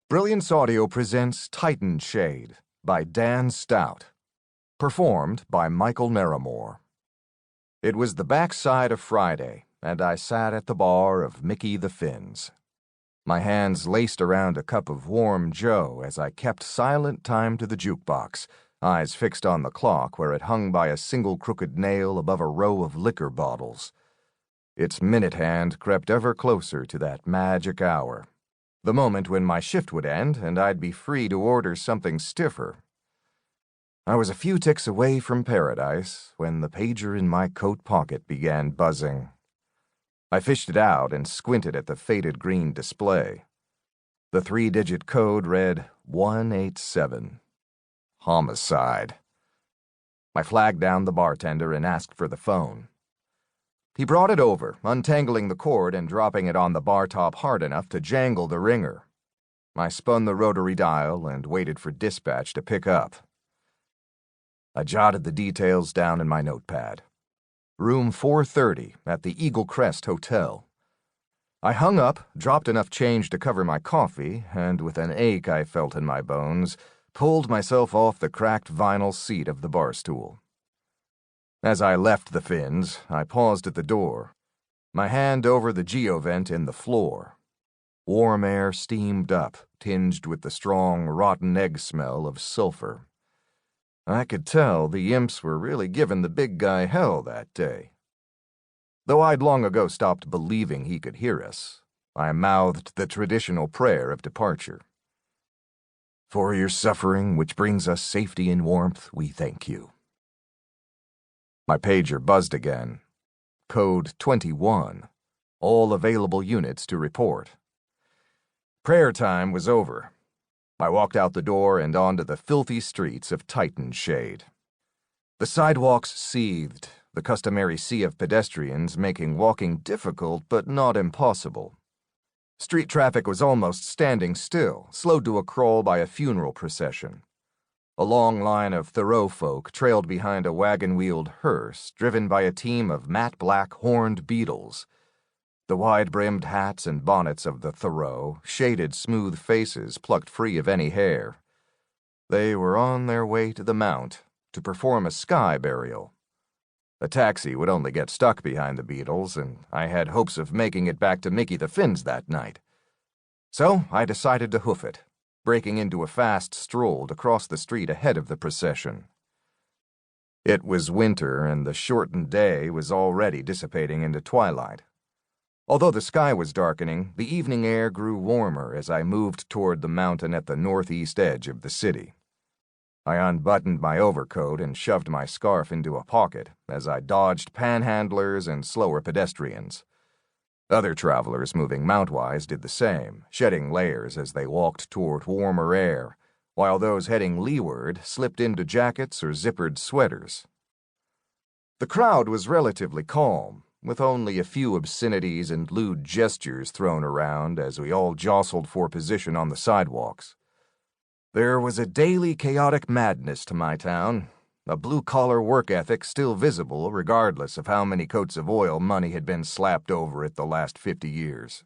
Brilliance Audio presents Titanshade by Dan Stout. Performed by Michael Naramore. It was the backside of Friday, and I sat at the bar of Mickey the Finns. My hands laced around a cup of warm joe as I kept silent time to the jukebox, eyes fixed on the clock where it hung by a single crooked nail above a row of liquor bottles. Its minute hand crept ever closer to that magic hour. The moment when my shift would end and I'd be free to order something stiffer. I was a few ticks away from paradise when the pager in my coat pocket began buzzing. I fished it out and squinted at the faded green display. The 3-digit code read 187. Homicide. I flagged down the bartender and asked for the phone. He brought it over, untangling the cord and dropping it on the bar top hard enough to jangle the ringer. I spun the rotary dial and waited for dispatch to pick up. I jotted the details down in my notepad. Room 430 at the Eagle Crest Hotel. I hung up, dropped enough change to cover my coffee, and with an ache I felt in my bones, pulled myself off the cracked vinyl seat of the bar stool. As I left the Finns, I paused at the door, my hand over the geovent in the floor. Warm air steamed up, tinged with the strong, rotten egg smell of sulfur. I could tell the imps were really giving the big guy hell that day. Though I'd long ago stopped believing he could hear us, I mouthed the traditional prayer of departure. For your suffering, which brings us safety and warmth, we thank you. My pager buzzed again. Code 21. All available units to report. Prayer time was over. I walked out the door and onto the filthy streets of Titanshade. The sidewalks seethed, the customary sea of pedestrians making walking difficult but not impossible. Street traffic was almost standing still, slowed to a crawl by a funeral procession. A long line of Thoreau folk trailed behind a wagon-wheeled hearse driven by a team of matte-black horned beetles. The wide-brimmed hats and bonnets of the Thoreau shaded smooth faces plucked free of any hair. They were on their way to the Mount to perform a sky burial. A taxi would only get stuck behind the beetles, and I had hopes of making it back to Mickey the Finns that night. So I decided to hoof it, breaking into a fast stroll to cross the street ahead of the procession. It was winter, and the shortened day was already dissipating into twilight. Although the sky was darkening, the evening air grew warmer as I moved toward the mountain at the northeast edge of the city. I unbuttoned my overcoat and shoved my scarf into a pocket as I dodged panhandlers and slower pedestrians. Other travelers moving mountwise did the same, shedding layers as they walked toward warmer air, while those heading leeward slipped into jackets or zippered sweaters. The crowd was relatively calm, with only a few obscenities and lewd gestures thrown around as we all jostled for position on the sidewalks. There was a daily chaotic madness to my town, a blue-collar work ethic still visible regardless of how many coats of oil money had been slapped over it the last 50 years.